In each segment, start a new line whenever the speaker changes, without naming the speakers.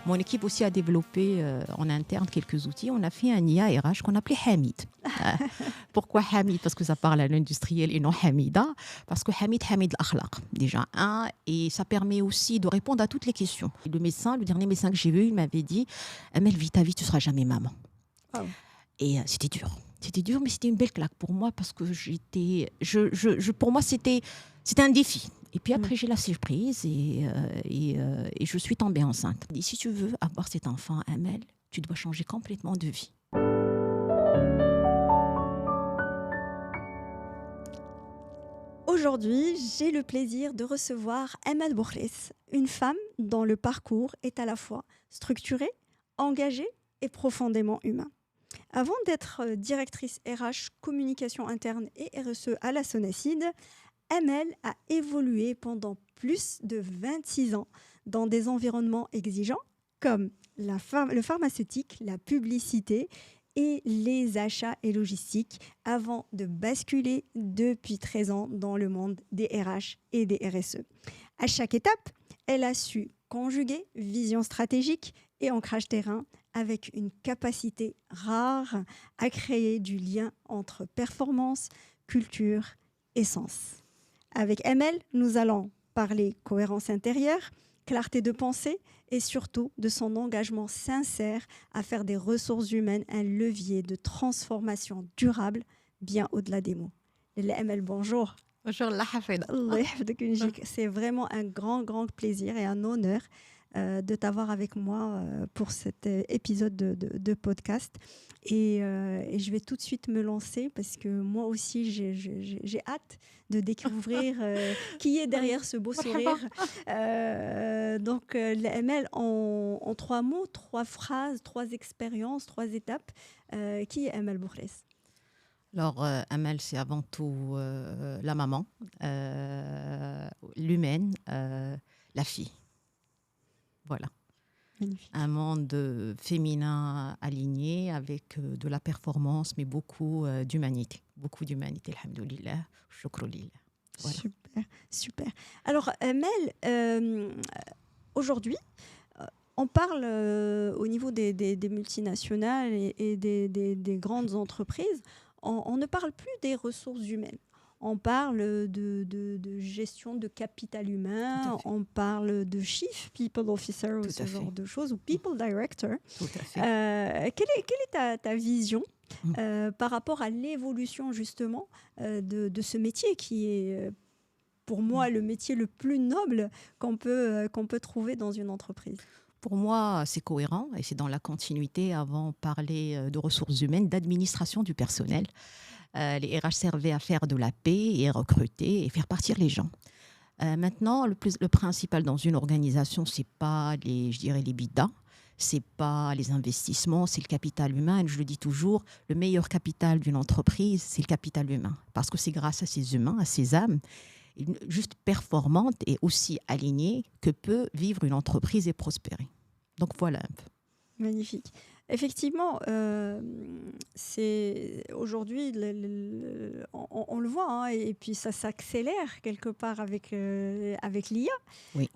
Mon équipe aussi a développé en interne quelques outils. On a fait un IA RH qu'on appelait Hamid. Pourquoi Hamid? Parce que ça parle à l'industriel et non Hamida. Parce que Hamid l'akhlaq, déjà un. Et ça permet aussi de répondre à toutes les questions. Le dernier médecin que j'ai vu, il m'avait dit « Amel, vis ta vie, tu ne seras jamais maman.
Oh. »
Et c'était dur. C'était dur, mais c'était une belle claque pour moi parce que pour moi, c'était un défi. Et puis après, j'ai lâché prise et je suis tombée enceinte. Et si tu veux avoir cet enfant, Amel, tu dois changer complètement de vie.
Aujourd'hui, j'ai le plaisir de recevoir Amel Boukhlis, une femme dont le parcours est à la fois structuré, engagé et profondément humain. Avant d'être directrice RH, communication interne et RSE à la Sonacide, Amel a évolué pendant plus de 26 ans dans des environnements exigeants comme le pharmaceutique, la publicité et les achats et logistiques avant de basculer depuis 13 ans dans le monde des RH et des RSE. À chaque étape, elle a su conjuguer vision stratégique et ancrage terrain avec une capacité rare à créer du lien entre performance, culture et sens. Avec Amel, nous allons parler cohérence intérieure, clarté de pensée et surtout de son engagement sincère à faire des ressources humaines un levier de transformation durable bien au-delà des mots. Amel, bonjour.
Bonjour, Allah hafid.
C'est vraiment un grand plaisir et un honneur de t'avoir avec moi pour cet épisode de podcast. Et je vais tout de suite me lancer parce que moi aussi, j'ai hâte de découvrir qui est derrière ce beau sourire. Donc, Amel, en 3 mots, 3 phrases, 3 expériences, 3 étapes, qui est Amel Boukhlis?
Alors, Amel, c'est avant tout la maman, l'humaine, la fille. Voilà.
Magnifique.
Un monde féminin aligné avec de la performance, mais beaucoup d'humanité. Beaucoup d'humanité, alhamdoulilah, shukroulillah. Voilà.
Super. Alors, Amel, aujourd'hui, on parle au niveau des multinationales et des grandes entreprises, on ne parle plus des ressources humaines. On parle de gestion de capital humain, on parle de chief people officer ou ce genre de choses, ou people director.
Tout à fait.
Quelle est ta vision par rapport à l'évolution justement de ce métier qui est, pour moi, le métier le plus noble qu'on peut trouver dans une entreprise?
Pour moi, c'est cohérent et c'est dans la continuité. Avant, parler de ressources humaines, d'administration du personnel. Les RH servaient à faire de la paie et recruter et faire partir les gens. Maintenant, le principal dans une organisation, c'est pas les bidas, c'est pas les investissements, c'est le capital humain. Et je le dis toujours, le meilleur capital d'une entreprise, c'est le capital humain, parce que c'est grâce à ces humains, à ces âmes, juste performantes et aussi alignées, que peut vivre une entreprise et prospérer. Donc voilà un peu.
Magnifique. Effectivement, c'est aujourd'hui, on le voit, hein, et puis ça s'accélère quelque part avec l'IA,
oui.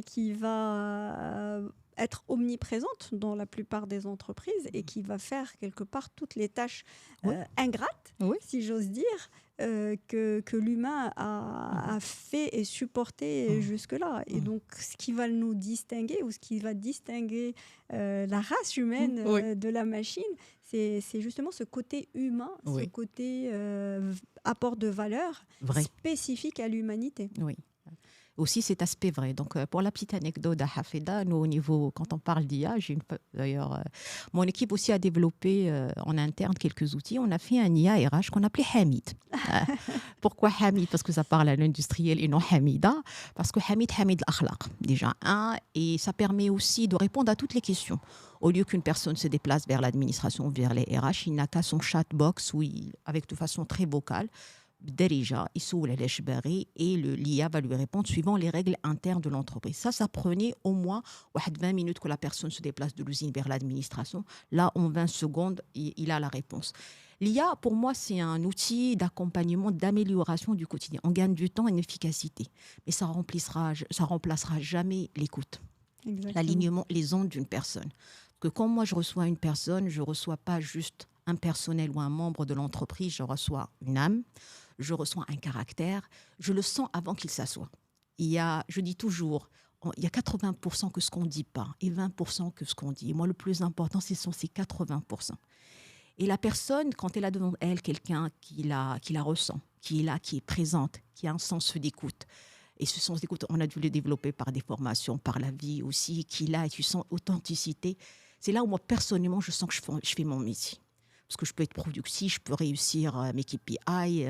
Qui va être omniprésente dans la plupart des entreprises et qui va faire quelque part toutes les tâches ingrates, si j'ose dire, que l'humain a fait et supporté jusque-là. Et donc, ce qui va nous distinguer ou ce qui va distinguer la race humaine de la machine, c'est justement ce côté humain, ce côté apport de valeur spécifique à l'humanité.
Oui. Aussi cet aspect vrai. Donc, pour la petite anecdote d'Hafida, nous, au niveau, quand on parle d'IA, d'ailleurs, mon équipe aussi a développé en interne quelques outils. On a fait un IA RH qu'on appelait Hamid. Pourquoi Hamid? Parce que ça parle à l'industriel et non Hamida. Parce que Hamid l'akhlaq, déjà un. Et ça permet aussi de répondre à toutes les questions. Au lieu qu'une personne se déplace vers l'administration, vers les RH, il n'a qu'à son chatbox, avec de façon très vocale, Derija, et l'IA va lui répondre suivant les règles internes de l'entreprise. Ça prenait au moins 20 minutes que la personne se déplace de l'usine vers l'administration. Là, en 20 secondes, il a la réponse. L'IA, pour moi, c'est un outil d'accompagnement, d'amélioration du quotidien. On gagne du temps et une efficacité, mais ça remplacera jamais l'écoute. l'alignement, les ondes d'une personne. Que quand moi je reçois une personne, je ne reçois pas juste un personnel ou un membre de l'entreprise, je reçois une âme, je reçois un caractère, je le sens avant qu'il s'assoie. Je dis toujours, il y a 80% que ce qu'on ne dit pas et 20% que ce qu'on dit. Et moi, le plus important, ce sont ces 80%. Et la personne, quand elle a devant elle quelqu'un qui la ressent, qui est là, qui est présente, qui a un sens d'écoute, et ce sens d'écoute, on a dû le développer par des formations, par la vie aussi, qui là, et tu sens authenticité, c'est là où moi, personnellement, je sens que je fais mon métier. Parce que je peux être productif, je peux réussir mes KPI,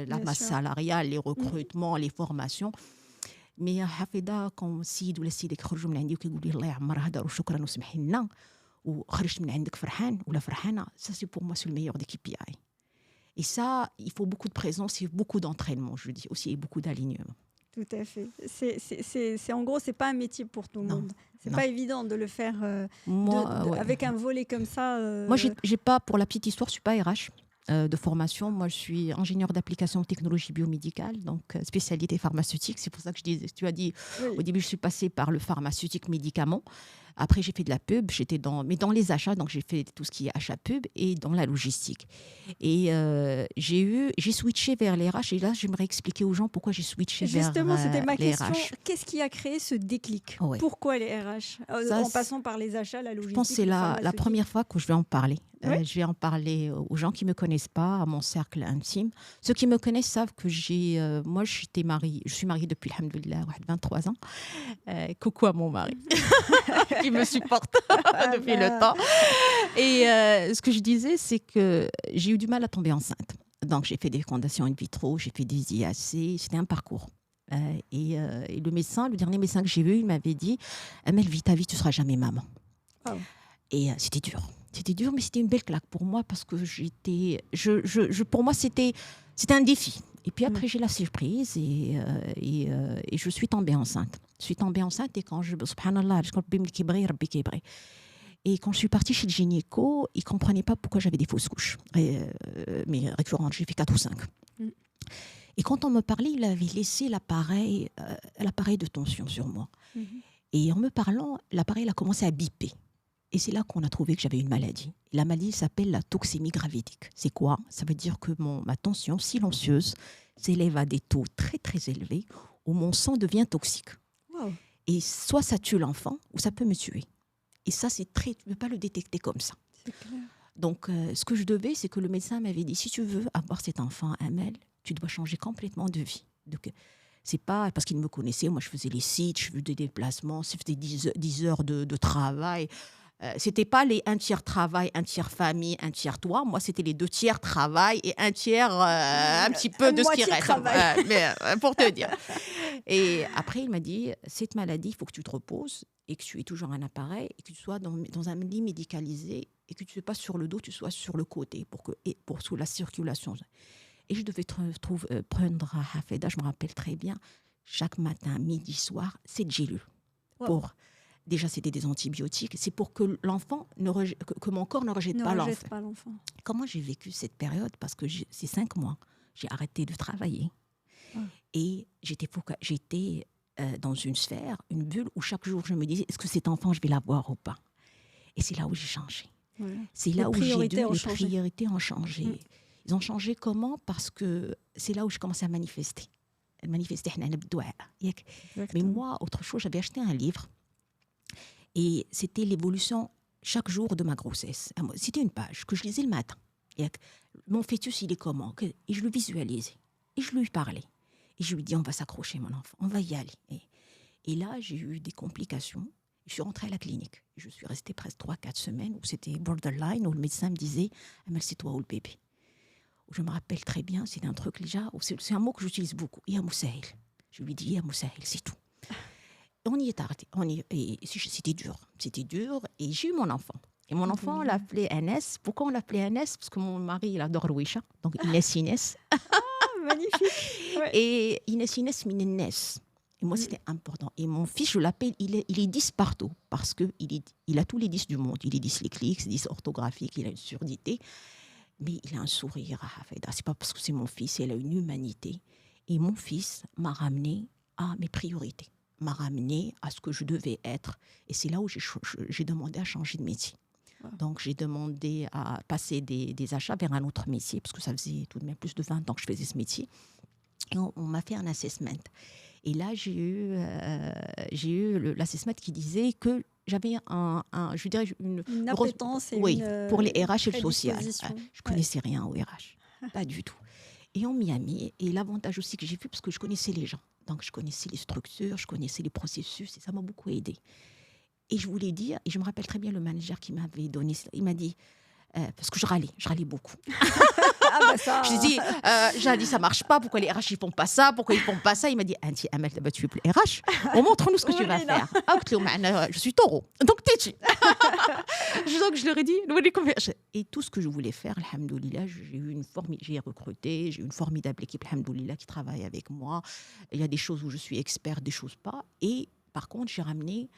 la masse salariale, les recrutements, les formations. Mais حافظة quand السيد ولا السيدة يخرجوا من عندي وكيقول لي الله يعمرها دار وشكرا وسمحي لنا وخرجت من عندك فرحان ولا فرحانة, ça c'est pour moi c'est le meilleur des KPI. Et ça, il faut beaucoup de présence et beaucoup d'entraînement, je dis aussi, et beaucoup d'alignement.
Tout à fait. En gros, c'est pas un métier pour tout le monde. C'est pas évident de le faire avec un volet comme ça.
Moi, j'ai pas, pour la petite histoire, je suis pas RH de formation. Moi, je suis ingénieure d'application technologie biomédicale, donc spécialité pharmaceutique. C'est pour ça que tu as dit, au début, je suis passée par le pharmaceutique médicament. Après, j'ai fait de la pub, mais dans les achats, donc j'ai fait tout ce qui est achat pub et dans la logistique. Et j'ai switché vers les RH. Et là, j'aimerais expliquer aux gens pourquoi j'ai switché vers les RH.
Justement, c'était ma question. Qu'est-ce qui a créé ce déclic ? Pourquoi les RH ? En passant par les achats, la logistique.
Je pense que c'est la première fois que je vais en parler. Je vais en parler aux gens qui ne me connaissent pas, à mon cercle intime. Ceux qui me connaissent savent que moi, je suis mariée depuis, alhamdoulilah, 23 ans. Coucou à mon mari. Qui me supporte depuis le temps. Et ce que je disais, c'est que j'ai eu du mal à tomber enceinte. Donc, j'ai fait des fécondations in vitro, j'ai fait des IAC, c'était un parcours. Et le dernier médecin que j'ai vu, il m'avait dit « Amel, vis ta vie, tu ne seras jamais maman. Oh. » Et c'était dur. C'était dur, mais c'était une belle claque pour moi parce que pour moi, c'était un défi. Et puis après, j'ai lâché prise et je suis tombée enceinte. Je suis tombée enceinte et quand subhanallah, et quand je suis partie chez le gynéco, il ne comprenait pas pourquoi j'avais des fausses couches. Mais récurrentes, j'ai fait 4 ou 5. Et quand on me parlait, il avait laissé l'appareil de tension sur moi. Et en me parlant, l'appareil a commencé à biper. Et c'est là qu'on a trouvé que j'avais une maladie. La maladie s'appelle la toxémie gravidique. C'est quoi ? Ça veut dire que ma tension silencieuse s'élève à des taux très très élevés où mon sang devient toxique. Wow. Et soit ça tue l'enfant ou ça peut me tuer. Et ça, tu ne peux pas le détecter comme ça.
C'est clair.
Donc, ce que je devais, c'est que le médecin m'avait dit, si tu veux avoir cet enfant, Amel, tu dois changer complètement de vie. Donc, c'est pas parce qu'il me connaissait. Moi, je faisais les sites, je faisais des déplacements, je faisais 10 heures de travail. C'était pas les 1 tiers travail, 1 tiers famille, 1 tiers toi. Moi, c'était les 2 tiers travail et 1 tiers un petit peu de ce qui reste. Pour te dire. Et après, il m'a dit, cette maladie, il faut que tu te reposes et que tu aies toujours un appareil et que tu sois dans un lit médicalisé et que tu ne sois pas sur le dos, tu sois sur le côté pour sous la circulation. Et je devais prendre à Hafeda, je me rappelle très bien, chaque matin, midi, soir, cette gélule. Wow. Déjà, c'était des antibiotiques. C'est pour que que mon corps ne rejette pas l'enfant. Comment j'ai vécu cette période ? Parce que c'est 5 mois. J'ai arrêté de travailler. Et j'étais dans une sphère, une bulle, où chaque jour, je me disais, est-ce que cet enfant, je vais l'avoir ou pas ? Et c'est là où j'ai changé. Ouais. C'est là où les priorités ont changé. Ils ont changé comment ? Parce que c'est là où je commençais à manifester. Mais moi, autre chose, j'avais acheté un livre. Et c'était l'évolution chaque jour de ma grossesse. C'était une page que je lisais le matin. Et mon fœtus, il est comment ? Et je le visualisais. Et je lui parlais. Et je lui dis, on va s'accrocher, mon enfant. On va y aller. Et là, j'ai eu des complications. Je suis rentrée à la clinique. Je suis restée presque 3-4 semaines où c'était borderline, où le médecin me disait, Amel, c'est toi ou le bébé. Je me rappelle très bien, c'est un truc déjà, c'est un mot que j'utilise beaucoup. Ya Moussaïl. Je lui dis, Ya Moussaïl, c'est tout. On y est arrêté. Et c'était dur. Et j'ai eu mon enfant. Et mon enfant, on l'appelait Anas. Pourquoi on l'appelait Anas ? Parce que mon mari, il adore Rouisha. Donc, Inès.
Ah, magnifique. Ouais.
Et Inès Minennes. Et moi, c'était important. Et mon fils, je l'appelle, il est 10 partout. Parce qu'il a tous les 10 du monde. Il est dyslexique, 10 orthographique, il a une surdité. Mais il a un sourire à Hafeda. C'est pas parce que c'est mon fils, il a une humanité. Et mon fils m'a ramené à mes priorités. m'a ramené à ce que je devais être. Et c'est là où j'ai demandé à changer de métier. Wow. Donc, j'ai demandé à passer des achats vers un autre métier, parce que ça faisait tout de même plus de 20 ans que je faisais ce métier. Et on m'a fait un assessment. Et là, j'ai eu l'assessment qui disait que j'avais je dirais
une appétence
grosse, pour les RH et le social. Je ne connaissais rien au RH, pas du tout. Et on m'y a mis. Et l'avantage aussi que j'ai vu, parce que je connaissais les gens. Donc, je connaissais les structures, je connaissais les processus, et ça m'a beaucoup aidé. Et je voulais dire, et je me rappelle très bien le manager qui m'avait donné cela, il m'a dit, parce que je râlais beaucoup. J'ai dit, ça marche pas, pourquoi les RH ils font pas ça, pourquoi ils font pas ça. Il m'a dit, Anti Amel, tu es plus RH, montre-nous ce que tu vas faire. Je suis taureau, donc t'es-tu. Donc je leur ai dit, et tout ce que je voulais faire, alhamdoulilah, j'ai recruté, j'ai une formidable équipe, alhamdoulilah, qui travaille avec moi. Il y a des choses où je suis expert, des choses pas. Et par contre, j'ai ramené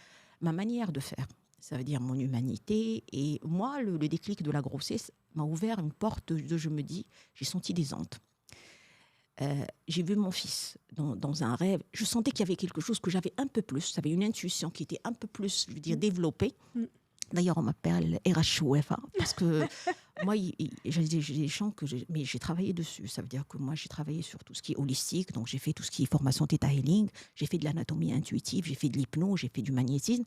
ma manière de faire. Ça veut dire mon humanité. Et moi, le déclic de la grossesse m'a ouvert une porte je me dis, j'ai senti des ondes. J'ai vu mon fils dans un rêve. Je sentais qu'il y avait quelque chose que j'avais un peu plus. J'avais une intuition qui était un peu plus, je veux dire, développée. D'ailleurs, on m'appelle RH parce que moi, j'ai des champs mais j'ai travaillé dessus. Ça veut dire que moi, j'ai travaillé sur tout ce qui est holistique. Donc, j'ai fait tout ce qui est formation Theta Healing. J'ai fait de l'anatomie intuitive. J'ai fait de l'hypnose. J'ai fait du magnétisme.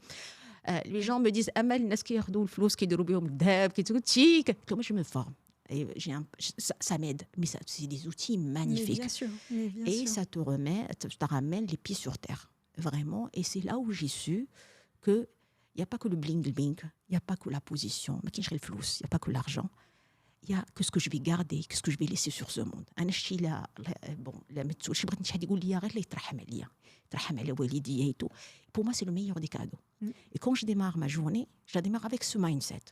Les gens me disent Amel, moi je me forme et ça m'aide, mais c'est des outils magnifiques.
Mais bien sûr.
Ça te ramène les pieds sur terre, vraiment. Et c'est là où j'ai su que il n'y a pas que le bling bling, il n'y a pas que la position, il n'y a pas que l'argent. Il y a que ce que je vais garder, que ce que je vais laisser sur ce monde. Pour moi, c'est le meilleur des cadeaux. Et quand je démarre ma journée, je la démarre avec ce mindset.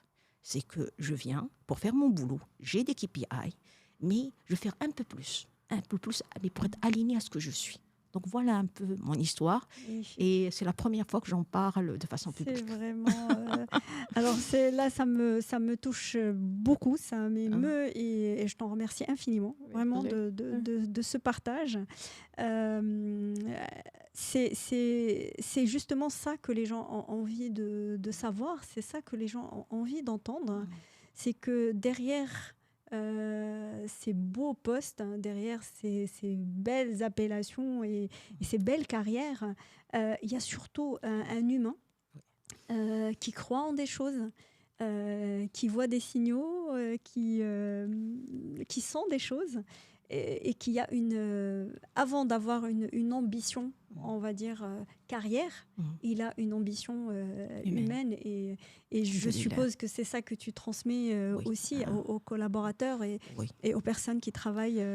C'est que je viens pour faire mon boulot. J'ai des KPI, mais je vais faire un peu plus, mais pour être alignée à ce que je suis. Donc voilà un peu mon histoire. Et c'est la première fois que j'en parle de façon publique.
C'est vraiment... Alors là, ça me touche beaucoup, ça m'émeut et je t'en remercie infiniment, vraiment, de ce partage. C'est justement ça que les gens ont envie de savoir, c'est ça que les gens ont envie d'entendre. C'est que derrière... ces beaux postes, derrière ces belles appellations et ces belles carrières, il y a surtout un humain qui croit en des choses, qui voit des signaux, qui sent des choses et qui a avant d'avoir une ambition, on va dire, carrière, il a une ambition humaine et je suppose que c'est ça que tu transmets aussi aux collaborateurs et aux personnes qui travaillent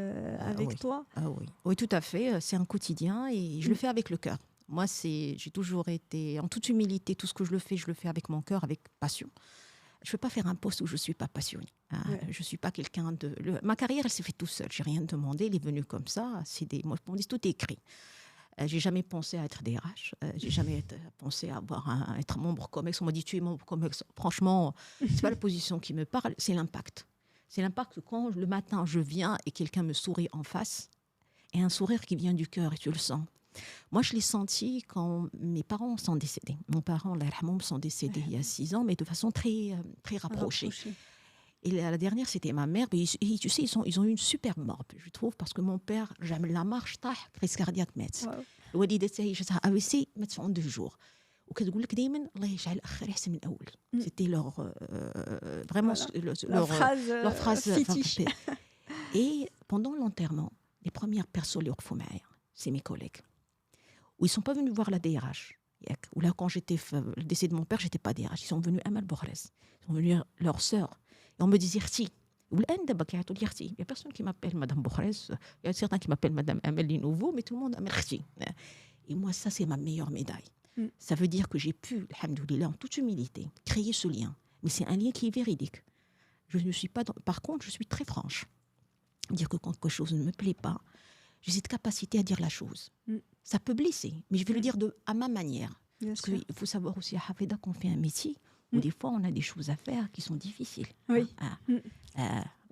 avec toi.
Oui, tout à fait. C'est un quotidien et je le fais avec le cœur. Moi, j'ai toujours été, en toute humilité, tout ce que je le fais avec mon cœur, avec passion. Je ne peux pas faire un poste où je ne suis pas passionnée. Je ne suis pas quelqu'un de... Ma carrière, elle s'est faite tout seule. Je n'ai rien demandé. Elle est venue comme ça. Moi, on dit tout est écrit. Je n'ai jamais pensé à être DRH. Je n'ai jamais pensé à être membre COMEX. On m'a dit, tu es membre COMEX. Franchement, ce n'est pas la position qui me parle, c'est l'impact. C'est l'impact que quand le matin, je viens et quelqu'un me sourit en face, et un sourire qui vient du cœur, et tu le sens. Moi, je l'ai senti quand mes parents sont décédés. Mes parents, Allah yarhamhum, sont décédés il y a 6 ans, mais de façon très, très rapprochée. Et la dernière, c'était ma mère. Et tu sais, ils ont eu une super mort, je trouve, parce que mon père, jamais la marche, crise cardiaque, الوالدة تاعي جاتها AVC ماتت en 2 jours. وكتقول لك دائما الله يجعل اخر احسن من الاول. C'était leur phrase
fétiche.
Et pendant l'enterrement, les premières personnes les c'est mes collègues. Où ils sont pas venus voir la DRH. Ou là, quand j'étais le décès de mon père, j'étais pas DRH. Ils sont venus Amal Bokhrez. Ils sont venus leur sœur. Et on me disait Rti. Il y a personne qui m'appelle Madame Bokhrez. Il y a certains qui m'appellent Madame Amel Nouveau, mais tout le monde Amel Rti. Et moi, ça, c'est ma meilleure médaille. Ça veut dire que j'ai pu, alhamdoulilah, en toute humilité, créer ce lien. Mais c'est un lien qui est véridique. Je ne suis pas Par contre, je suis très franche. Dire que quand quelque chose ne me plaît pas, j'ai cette capacité à dire la chose. Ça peut blesser, mais je vais le dire à ma manière. Parce qu'il faut savoir aussi à Hafeda qu'on fait un métier où des fois on a des choses à faire qui sont difficiles.
Oui.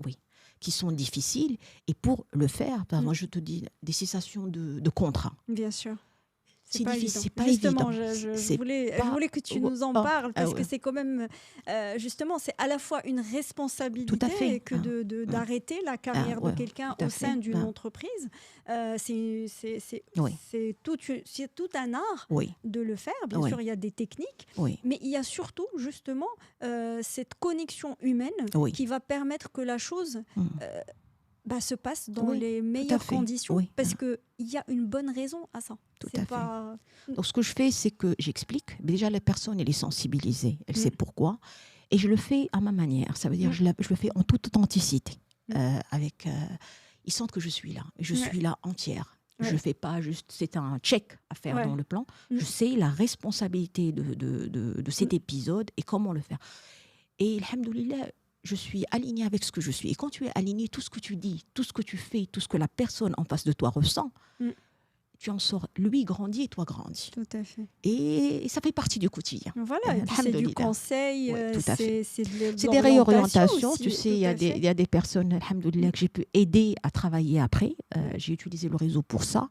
Oui, qui sont difficiles. Et pour le faire, moi je te dis des cessations de contrat.
Bien sûr. C'est pas
difficile,
évident.
c'est pas
Justement,
évident.
je voulais que tu nous en parles parce que
ouais.
c'est quand même, justement, c'est à la fois une
Tout à
responsabilité
fait.
que d'arrêter la carrière de
Ouais,
quelqu'un
tout à
au sein
fait.
d'une entreprise.
Oui,
C'est tout un art
oui,
de le faire. Bien
oui,
sûr, il y a des techniques,
oui,
mais il y a surtout, justement, cette connexion humaine
oui.
qui va permettre que la chose euh, se passe dans
Oui,
les
tout à
meilleures
fait.
conditions
Oui,
parce qu'il y a une bonne raison à ça.
tout
C'est
à fait.
pas...
Donc, ce que je fais, c'est que j'explique. Déjà, la personne, elle est sensibilisée. Elle
Mm.
sait pourquoi. Et je le fais à ma manière. Ça veut dire, je le fais en toute authenticité. Ils sentent que je suis là. Je suis là entière.
Ouais.
Je ne fais pas juste... C'est un check à faire dans le plan. Je sais la responsabilité de cet épisode et comment le faire. Et, alhamdoulilah, je suis alignée avec ce que je suis. Et quand tu es alignée, tout ce que tu dis, tout ce que tu fais, tout ce que la personne en face de toi ressent, tu en sors. Lui grandit et toi grandis.
Tout à fait.
Et ça fait partie du quotidien.
Voilà, et puis c'est du conseil,
c'est des réorientations.
Aussi,
tu sais, il y a des personnes, alhamdoulilah, que j'ai pu aider à travailler après. J'ai utilisé le réseau pour ça.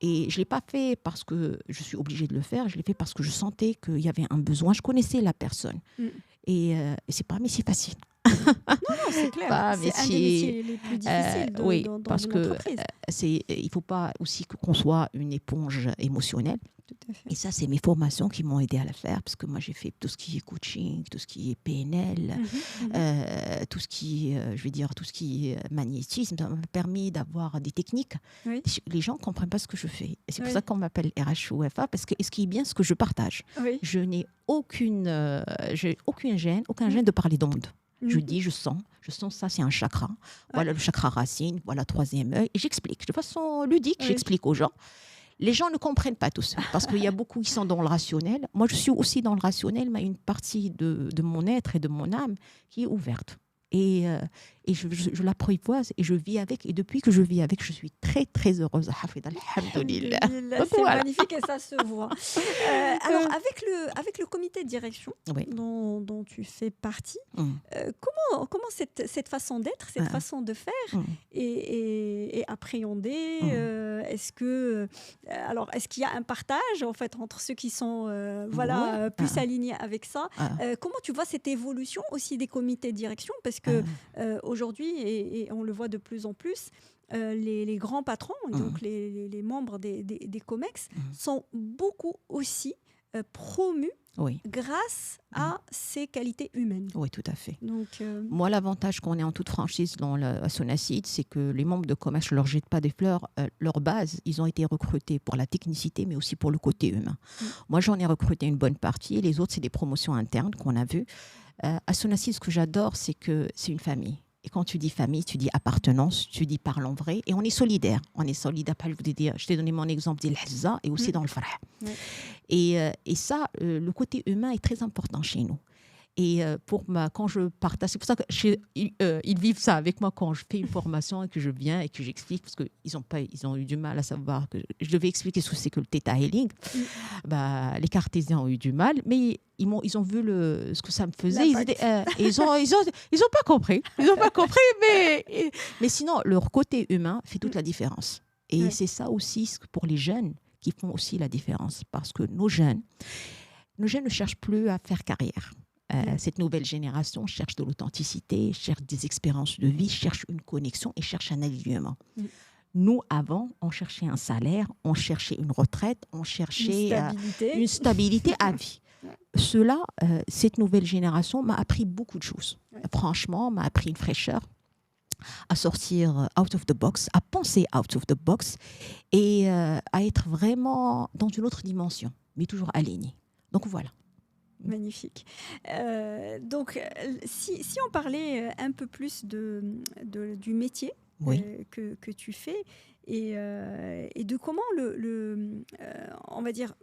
Et je ne l'ai pas fait parce que je suis obligée de le faire. Je l'ai fait parce que je sentais qu'il y avait un besoin. Je connaissais la personne. Et ce n'est pas un métier facile.
Non, c'est clair. C'est un des métiers les plus difficiles dans
parce
une
que
entreprise.
Il ne faut pas aussi qu'on soit une éponge émotionnelle.
Tout à fait.
Et ça, c'est mes formations qui m'ont aidé à le faire, parce que moi, j'ai fait tout ce qui est coaching, tout ce qui est PNL, tout ce qui est, tout ce qui est magnétisme. Ça m'a permis d'avoir des techniques.
Oui.
Les gens ne comprennent pas ce que je fais. Et c'est pour ça qu'on m'appelle RH-OFA, parce que ce qui est bien, ce que je partage.
Oui.
Je n'ai aucune gêne, aucun gêne de parler d'onde. Je dis, je sens ça, c'est un chakra. Voilà le chakra racine, voilà le troisième œil. Et j'explique. De façon ludique, j'explique aux gens. Les gens ne comprennent pas tout ça, parce qu'il y a beaucoup qui sont dans le rationnel. Moi, je suis aussi dans le rationnel, mais une partie de mon être et de mon âme qui est ouverte. Et je l'apprivoise et je vis avec. Et depuis que je vis avec, je suis très, très heureuse. Alhamdoulilah.
C'est magnifique et ça se voit. Alors, avec le comité de direction dont tu fais partie, comment cette façon d'être, cette façon de faire est appréhendée Est-ce qu'il y a un partage en fait, entre ceux qui sont plus alignés avec ça Comment tu vois cette évolution aussi des comités de direction? Parce que aujourd'hui, et on le voit de plus en plus, les grands patrons, donc les membres des COMEX, sont beaucoup aussi promus grâce à ces qualités humaines.
Oui, tout à fait.
Donc,
moi, l'avantage qu'on est en toute franchise à Sonacid, c'est que les membres de COMEX, je ne leur jette pas des fleurs. Leur base, ils ont été recrutés pour la technicité, mais aussi pour le côté humain. Moi, j'en ai recruté une bonne partie, et les autres, c'est des promotions internes qu'on a vues. À Sonacid, ce que j'adore, c'est que c'est une famille. Et quand tu dis famille, tu dis appartenance, tu dis parlons vrai. Et on est solidaire. On est solidaire. Je t'ai donné mon exemple d'Il-Hazza et aussi dans le Farah. Et ça, le côté humain est très important chez nous. Et quand je partage, c'est pour ça qu'ils vivent ça avec moi quand je fais une formation et que je viens et que j'explique, parce qu'ils ont eu du mal à savoir que je devais expliquer ce que c'est que le Theta Healing. Les cartésiens ont eu du mal, mais ils ont vu ce que ça me faisait. Ils ont pas compris. Ils ont pas compris, mais sinon, leur côté humain fait toute la différence. Et c'est ça aussi pour les jeunes qui font aussi la différence, parce que nos jeunes ne cherchent plus à faire carrière. Cette nouvelle génération cherche de l'authenticité, cherche des expériences de vie, cherche une connexion et cherche un alignement. Nous, avant, on cherchait un salaire, on cherchait une retraite, on cherchait une stabilité à vie. Cette nouvelle génération m'a appris beaucoup de choses. Franchement, m'a appris une fraîcheur, à sortir out of the box, à penser out of the box et à être vraiment dans une autre dimension, mais toujours aligné. Donc voilà.
Magnifique. Donc, si on parlait un peu plus du métier que tu fais et de comment on va dire,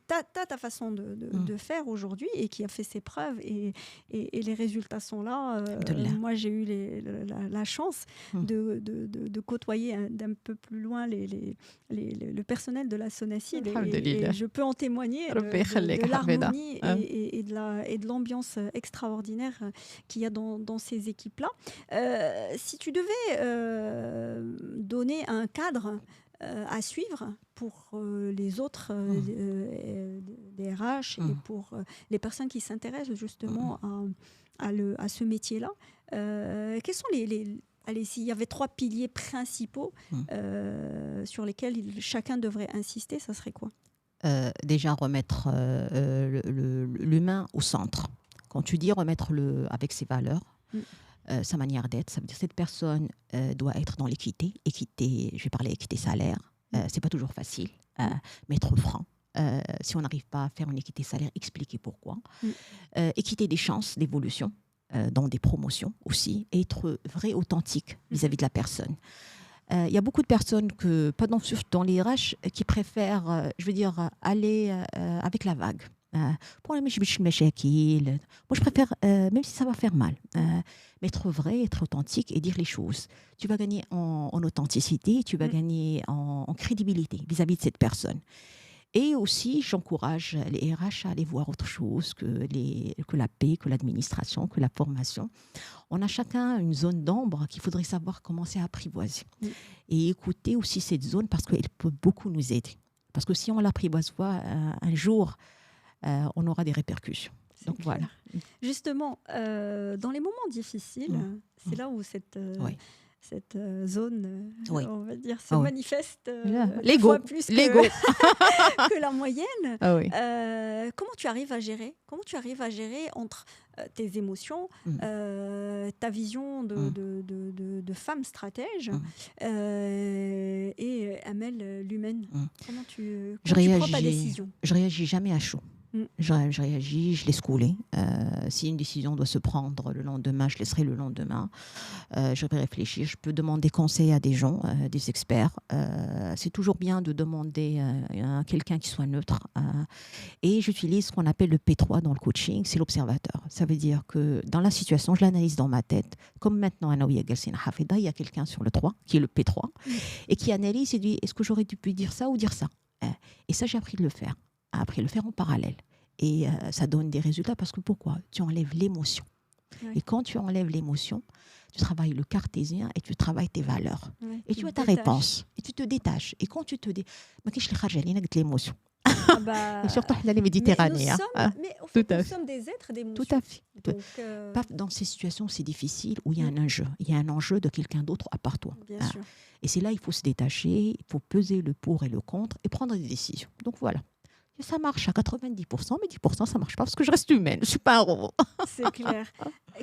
t'as ta façon de faire aujourd'hui et qui a fait ses preuves et les résultats sont là. Moi, j'ai eu la chance de côtoyer d'un peu plus loin le personnel de la Sonacid et je peux en témoigner de l'harmonie et de l'ambiance extraordinaire qu'il y a dans ces équipes-là. Si tu devais donner un cadre à suivre pour les autres des RH et pour les personnes qui s'intéressent justement à ce métier-là. Quels sont allez, s'il y avait 3 piliers principaux sur lesquels chacun devrait insister, ça serait quoi?
Déjà remettre l'humain au centre. Quand tu dis remettre avec ses valeurs, sa manière d'être, ça veut dire que cette personne doit être dans l'équité. Équité, je vais parler équité salaire. C'est pas toujours facile, mais être franc. Si on n'arrive pas à faire une équité salaire, expliquer pourquoi. Équité des chances d'évolution, dans des promotions aussi, et être vrai, authentique vis-à-vis de la personne. Il y a beaucoup de personnes, pas dans les RH, qui préfèrent, je veux dire, aller avec la vague. Moi, je préfère, même si ça va faire mal, mais être vrai, être authentique et dire les choses. Tu vas gagner en authenticité, tu vas gagner en crédibilité vis-à-vis de cette personne. Et aussi, j'encourage les RH à aller voir autre chose que la paix, que l'administration, que la formation. On a chacun une zone d'ombre qu'il faudrait savoir commencer à apprivoiser. Et écouter aussi cette zone parce qu'elle peut beaucoup nous aider. Parce que si on l'apprivoise pas, un jour, on aura des répercussions. Donc voilà.
Justement, dans les moments difficiles, c'est là où cette zone, on va dire, se manifeste deux fois plus que la moyenne. Comment tu arrives à gérer? Comment tu arrives à gérer entre tes émotions, ta vision de femme stratège et Amel l'humaine? Comment tu prends ta décision?
Je réagis jamais à chaud. Je réagis, je laisse couler. Si une décision doit se prendre le lendemain, je laisserai le lendemain. Je vais réfléchir. Je peux demander conseil à des gens, des experts. C'est toujours bien de demander à quelqu'un qui soit neutre. Et j'utilise ce qu'on appelle le P3 dans le coaching, c'est l'observateur. Ça veut dire que dans la situation, je l'analyse dans ma tête. Comme maintenant, il y a quelqu'un sur le 3, qui est le P3, et qui analyse et dit, est-ce que j'aurais dû dire ça ou dire ça? Et ça, j'ai appris de le faire. Après le faire en parallèle. Et ça donne des résultats parce que pourquoi? Tu enlèves l'émotion. Et quand tu enlèves l'émotion, tu travailles le cartésien et tu travailles tes valeurs. Et tu as ta réponse. Et tu te détaches. Et quand tu te dis, l'émotion. Et surtout les Méditerranéens.
Mais nous sommes des êtres d'émotion.
Tout à fait. Donc, dans ces situations, c'est difficile où il y a un enjeu. Il y a un enjeu de quelqu'un d'autre à part toi.
Bien sûr.
Et c'est là il faut se détacher, il faut peser le pour et le contre et prendre des décisions. Donc voilà. Et ça marche à 90%, mais 10% ça ne marche pas parce que je reste humaine, je ne suis pas un robot.
C'est clair.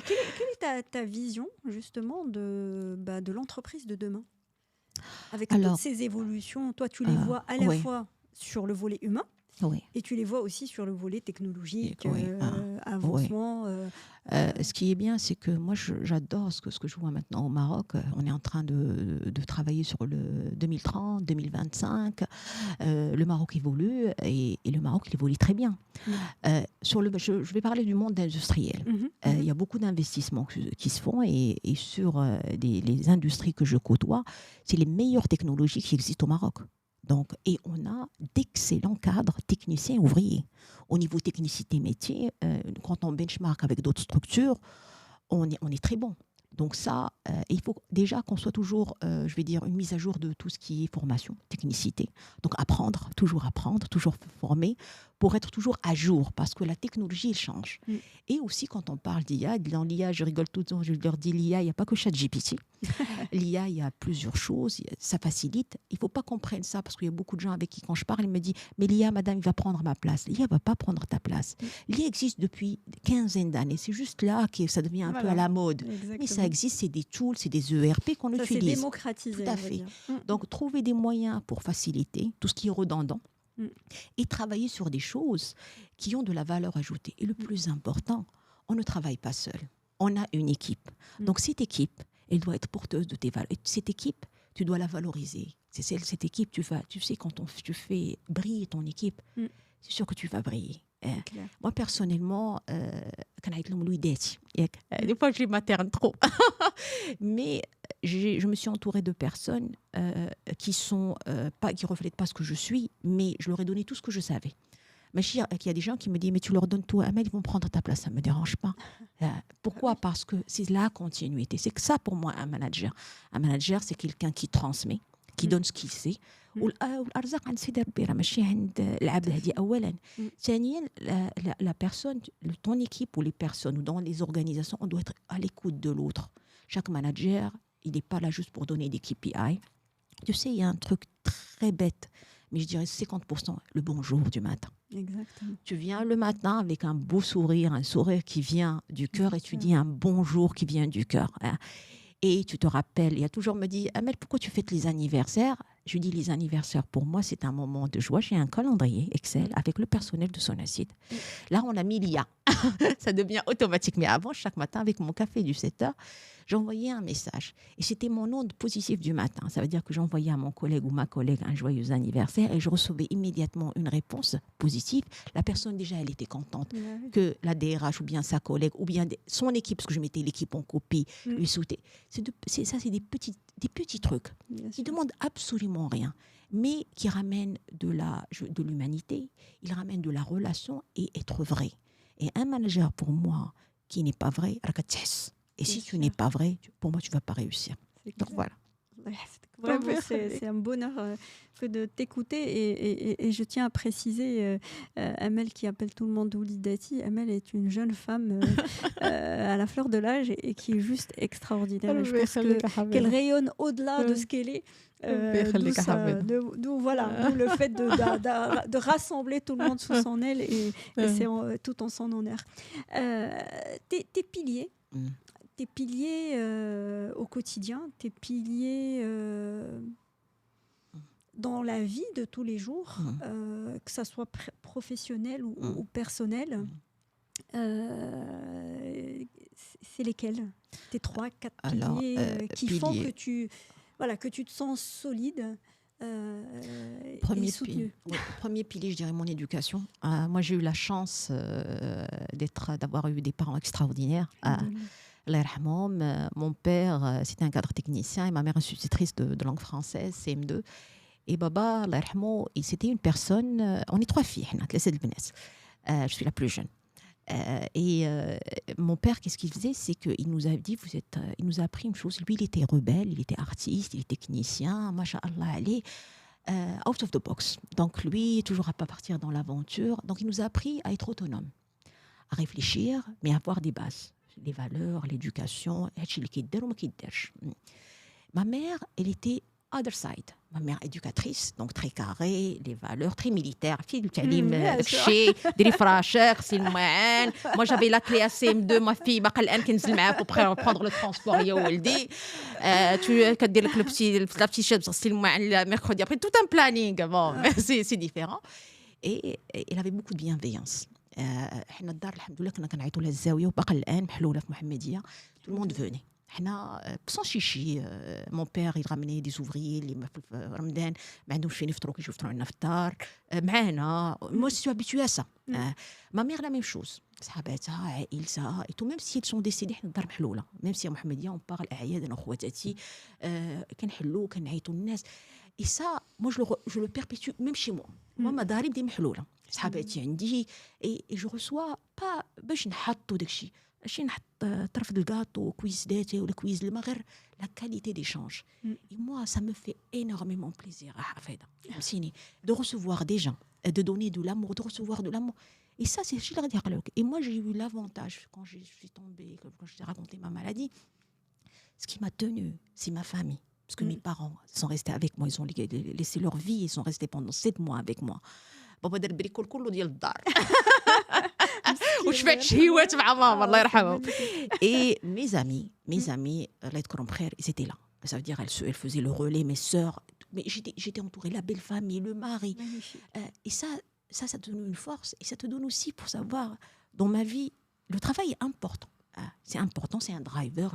Quelle est ta vision justement de l'entreprise de demain? Avec toutes ces évolutions, toi tu les vois à la fois sur le volet humain et tu les vois aussi sur le volet technologique, avancement.
Ce qui est bien, c'est que moi j'adore ce que je vois maintenant au Maroc. On est en train de travailler sur le 2030, 2025. Le Maroc évolue et le Maroc il évolue très bien. Je vais parler du monde industriel. Il y a beaucoup d'investissements qui se font et sur les industries que je côtoie, c'est les meilleures technologies qui existent au Maroc. Donc, et on a d'excellents cadres techniciens et ouvriers. Au niveau technicité métier, quand on benchmark avec d'autres structures, on est très bon. Donc ça, il faut déjà qu'on soit toujours, je vais dire, une mise à jour de tout ce qui est formation, technicité. Donc toujours former pour être toujours à jour parce que la technologie, elle change. Et aussi, quand on parle d'IA, dans l'IA, je rigole tout le temps, je leur dis l'IA, il n'y a pas que ChatGPT. L'IA, il y a plusieurs choses, ça facilite. Il ne faut pas qu'on prenne ça parce qu'il y a beaucoup de gens avec qui, quand je parle, ils me disent « Mais l'IA, madame, il va prendre ma place. » L'IA ne va pas prendre ta place. L'IA existe depuis quinzaine d'années. C'est juste là que ça devient un peu à la mode. Exactement. Mais ça existe, c'est des tools, c'est des ERP qu'on utilise.
Ça s'est démocratisé.
Tout à fait. Donc, trouver des moyens pour faciliter tout ce qui est redondant et travailler sur des choses qui ont de la valeur ajoutée. Et le plus important, on ne travaille pas seul. On a une équipe. Donc, cette équipe, elle doit être porteuse de tes valeurs. Et cette équipe, tu dois la valoriser. Cette équipe, tu sais, quand tu fais briller ton équipe, c'est sûr que tu vas briller. Moi, personnellement, des fois, je m'aterne trop. Mais je me suis entourée de personnes qui reflètent pas ce que je suis, mais je leur ai donné tout ce que je savais. Mais il y a des gens qui me disent, mais tu leur donnes tout, Amel, ils vont prendre ta place, ça ne me dérange pas. Pourquoi? Parce que c'est la continuité. C'est que ça, pour moi, un manager. Un manager, c'est quelqu'un qui transmet, كيدون سكيلسي والارزاق عند سيدي ربي راه ماشي عند العبد. هذه اولا. ثانيا la personne, ton équipe ou les personnes ou dans les organisations, on doit être à l'écoute de l'autre. Chaque manager, il n'est pas là juste pour donner des KPI. Tu sais, il y a un truc très bête, mais je dirais 50%, le bonjour du matin.
Exactement.
Tu viens le matin avec un beau sourire, un sourire qui vient du cœur, et tu dis un bonjour qui vient du cœur. Et tu te rappelles, il y a toujours me dit, Amel, pourquoi tu fêtes les anniversaires? Je dis, les anniversaires, pour moi, c'est un moment de joie. J'ai un calendrier Excel avec le personnel de Sonacid. Là, on a mis l'IA. Ça devient automatique. Mais avant, chaque matin, avec mon café du 7h, j'envoyais un message. Et c'était mon onde positive du matin. Ça veut dire que j'envoyais à mon collègue ou ma collègue un joyeux anniversaire et je recevais immédiatement une réponse positive. La personne, déjà, elle était contente que la DRH ou bien sa collègue ou bien son équipe, parce que je mettais l'équipe en copie, lui souhaitait. C'est des petits trucs qui demandent absolument rien, mais qui ramènent de l'humanité, ils ramènent de la relation et être vrai. Et un manager, pour moi, qui n'est pas vrai, et si tu n'es pas vrai, pour moi, tu ne vas pas réussir. Donc voilà.
Vraiment, c'est un bonheur que de t'écouter et je tiens à préciser Amel qui appelle tout le monde Oulidati. Amel est une jeune femme à la fleur de l'âge et qui est juste extraordinaire. Et je pense qu'elle rayonne au-delà de ce qu'elle est. D'où le fait de rassembler tout le monde sous son aile et c'est tout en son honneur. Tes piliers. Tes piliers au quotidien, tes piliers dans la vie de tous les jours, que ça soit professionnel ou personnel, c'est lesquels? Tes 3-4 piliers qui font que tu te sens solide et soutenu.
Premier pilier, je dirais mon éducation. Moi, j'ai eu la chance d'avoir eu des parents extraordinaires. Mon père, c'était un cadre technicien et ma mère institutrice de langue française, CM2. Et Baba, c'était une personne... on est 3 filles, je suis la plus jeune. Et mon père, qu'est-ce qu'il faisait? C'est qu'il nous a dit, il nous a appris une chose. Lui, il était rebelle, il était artiste, il était technicien, masha'Allah, allez, out of the box. Donc lui, toujours à pas partir dans l'aventure. Donc il nous a appris à être autonome, à réfléchir, mais à avoir des bases. Les valeurs, l'éducation, ma mère, elle était other side. Ma mère éducatrice, donc très carrée, les valeurs très militaires. Moi, j'avais la clé à CM2, ma fille, pour prendre le transport. Tu la petite chaise, mercredi. Après, tout un planning. Bon, c'est différent. Et elle avait beaucoup de bienveillance. احنا الدار الحمد لله كنا كنعيطوا لها الزاويه وباقا الان محلوله في محمديه. Tout le monde venait. حنا sans chichi. Mon père il ramenait des ouvriers اللي في رمضان ما عندهمش فين يفطروا كيجيو يفطروا لنا في الدار معانا. Moi je suis habituée à ça. Ma mère la même chose. صحاباتها عائلتها et tout, même si ils sont décédés حنا الدار محلوله. Même si محمديه on parle اعياد انا وخواتاتي كنحلوا كنعيطوا الناس. Et ça, moi je le perpétue même chez moi. Moi ma داري بدي محلوله. صحاباتي عندي et je reçois pas باش نحطوا داكشي ماشي نحط طرف الكاطو كويس داتي ولا كويس الماء غير la qualité d'échange. Et moi ça me fait énormément plaisir حفيده فهمتيني de recevoir des gens, de donner de l'amour, de recevoir de l'amour. Et ça c'est شي اللي غادي يقلق. Et moi j'ai eu l'avantage quand je suis tombée, quand je t'ai raconté ma maladie, ce qui m'a tenue c'est ma famille. Parce que mes parents sont restés avec moi, ils ont laissé leur vie, ils sont restés pendant 7 mois avec moi. بابا دار البريكول كله ديال الدار وشفات شهيوات مع ماما الله يرحمهم. Et mes amis الله يذكرهم بخير, ils étaient là. Ça veut dire elles faisaient le relais, mes sœurs, mais j'étais entourée, la belle famille, le mari. Et ça te donne une force et ça te donne aussi pour savoir dans ma vie le travail est important. C'est important, c'est un driver.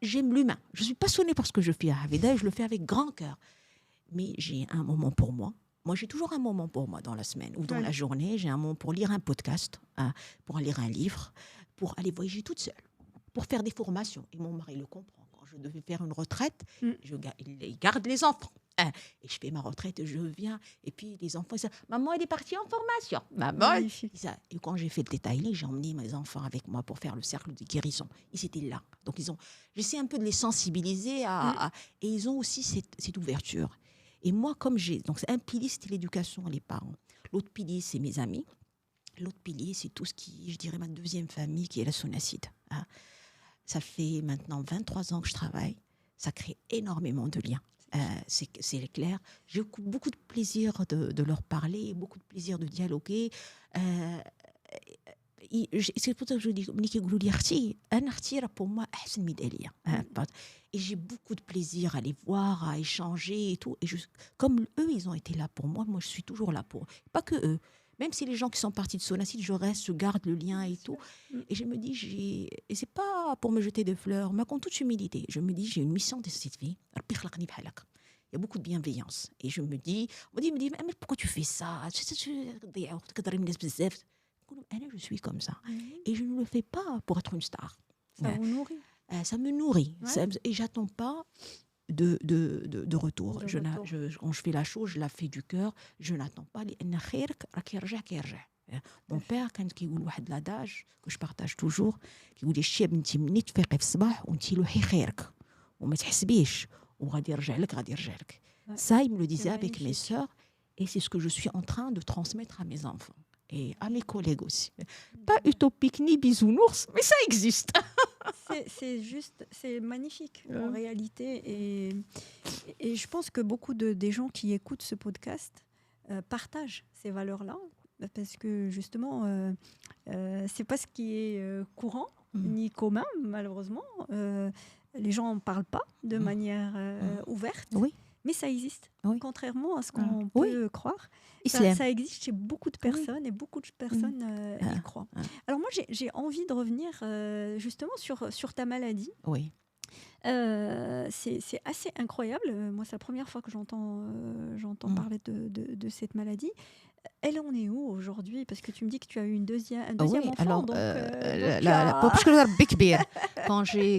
J'aime l'humain. Je suis passionnée par ce que je fais à Hafida et je le fais avec grand cœur. Mais j'ai un moment pour moi. Moi, j'ai toujours un moment pour moi dans la semaine ou dans la journée. J'ai un moment pour lire un podcast, pour lire un livre, pour aller voyager toute seule, pour faire des formations. Et mon mari le comprend. Quand je devais faire une retraite, il garde les enfants. Et je fais ma retraite, je viens. Et puis les enfants, ils disent, maman, elle est partie en formation. Maman.
Magnifique.
Et quand j'ai fait le détail, j'ai emmené mes enfants avec moi pour faire le cercle de guérison. Ils étaient là. Donc j'essaie un peu de les sensibiliser et ils ont aussi cette ouverture. Et moi, donc un pilier, c'était l'éducation, les parents. L'autre pilier, c'est mes amis. L'autre pilier, c'est tout ce qui, je dirais, ma deuxième famille, qui est la Sonacide. Ça fait maintenant 23 ans que je travaille. Ça crée énormément de liens. C'est clair. J'ai beaucoup de plaisir de leur parler, beaucoup de plaisir de dialoguer. C'est pour ça que je dis, pour moi, et j'ai beaucoup de plaisir à les voir, à échanger et tout. Et comme eux, ils ont été là pour moi, moi, je suis toujours là pour eux. Pas que eux. Même si les gens qui sont partis de Sonacide, je reste, je garde le lien et tout. Et je me dis, et c'est pas pour me jeter des fleurs, mais en toute humilité, je me dis, j'ai une mission de cette vie. Il y a beaucoup de bienveillance. Et je me dis, on me dit, mais pourquoi tu fais ça? Je suis comme ça. Et je ne le fais pas pour être une star.
Ça vous nourrit.
Ça me nourrit. Ouais. Et j'attends pas de retour. Quand je fais la chose, je la fais du cœur. Je n'attends pas. Mon père, quand il dit l'adage que je partage toujours, il dit الشيء بنتي مني تفيقي في الصباح وانت لوحي خيرك وما تحسبيش وغادي يرجع لك. Ça, il me le disait avec mes sœurs, et c'est ce que je suis en train de transmettre à mes enfants et à mes collègues aussi. Pas utopique ni bisounours, mais ça existe.
C'est magnifique en réalité. Et je pense que beaucoup des gens qui écoutent ce podcast partagent ces valeurs-là, parce que justement, c'est pas ce qui est courant ni commun, malheureusement. Les gens n'en parlent pas de manière ouverte.
Oui.
Mais ça existe, contrairement à ce qu'on peut croire. Ça existe chez beaucoup de personnes et beaucoup de personnes y croient. Alors moi, j'ai envie de revenir justement sur ta maladie.
Oui.
C'est assez incroyable. Moi, c'est la première fois que j'entends parler de cette maladie. Elle en est où aujourd'hui? Parce que tu me dis que tu as eu un deuxième enfant.
Alors,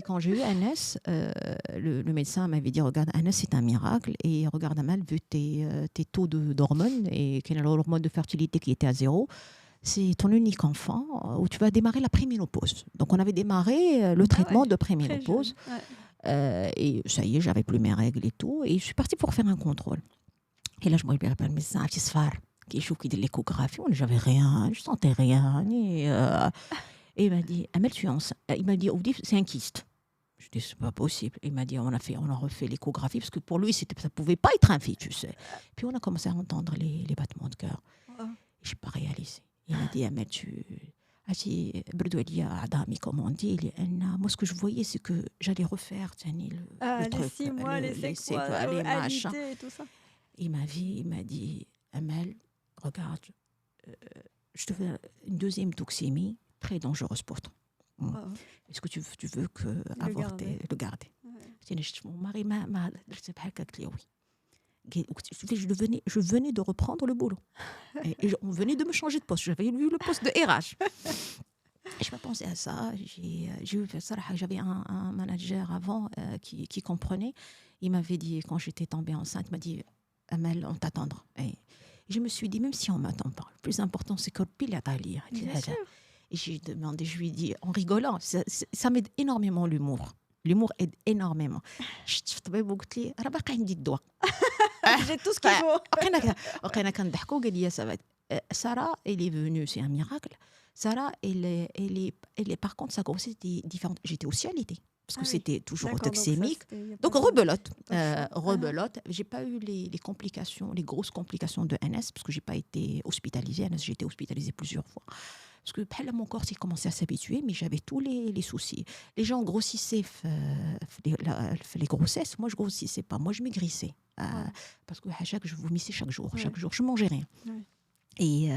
quand j'ai eu Anas, le médecin m'avait dit, regarde, Anas, c'est un miracle. Et regarde, Amal, vu tes taux d'hormones et l'hormone de fertilité qui était à 0, c'est ton unique enfant où tu vas démarrer la préménopause. Donc, on avait démarré le traitement de préménopause. Et ça y est, j'avais plus mes règles et tout. Et je suis partie pour faire un contrôle. Et là, je me rappelle le médecin, un petit sphare. Qui dit de l'échographie, j'avais rien, je sentais rien. Et il m'a dit, Amel, tu es enceinte. Il m'a dit, c'est un kyste. Je dis, c'est pas possible. Il m'a dit, on a refait l'échographie, parce que pour lui, ça pouvait pas être un fœtus. Puis on a commencé à entendre les battements de cœur. Je n'ai pas réalisé. Il m'a dit, Amel, comme on dit, moi ce que je voyais, c'est que j'allais refaire le truc.
6 mois, les séquelles, les machins. Et tout ça.
Il m'a dit, Amel, regarde, je te fais une deuxième toxémie très dangereuse pour toi. Est-ce que tu veux le garder? Mon mari m'a dit oui. Je venais de reprendre le boulot. Et on venait de me changer de poste. J'avais eu le poste de RH. Je n'ai pas pensé à ça. J'avais un manager avant qui comprenait. Il m'avait dit, quand j'étais tombée enceinte, il m'a dit, Amel, on t'attendra. Et je me suis dit, même si on ne m'attend pas, le plus important, c'est que le pile est allé. Et je lui ai dit, en rigolant, ça m'aide énormément l'humour. L'humour aide énormément. Je dit,
j'ai tout ce qu'il faut.
Sarah, elle est venue, c'est un miracle. Sarah, elle est, par contre, sa grossesse était différente. J'étais aussi allaitée. Parce que c'était toujours toxémique. Donc, rebelote. Je n'ai pas eu les complications, les grosses complications de NS, parce que je n'ai pas été hospitalisée. NS, j'ai été hospitalisée plusieurs fois. Parce que mon corps s'est commencé à s'habituer, mais j'avais tous les soucis. Les gens grossissaient les grossesses. Moi, je ne grossissais pas. Moi, je maigrissais. Parce que je vomissais chaque jour. Chaque jour, je ne mangeais rien. Et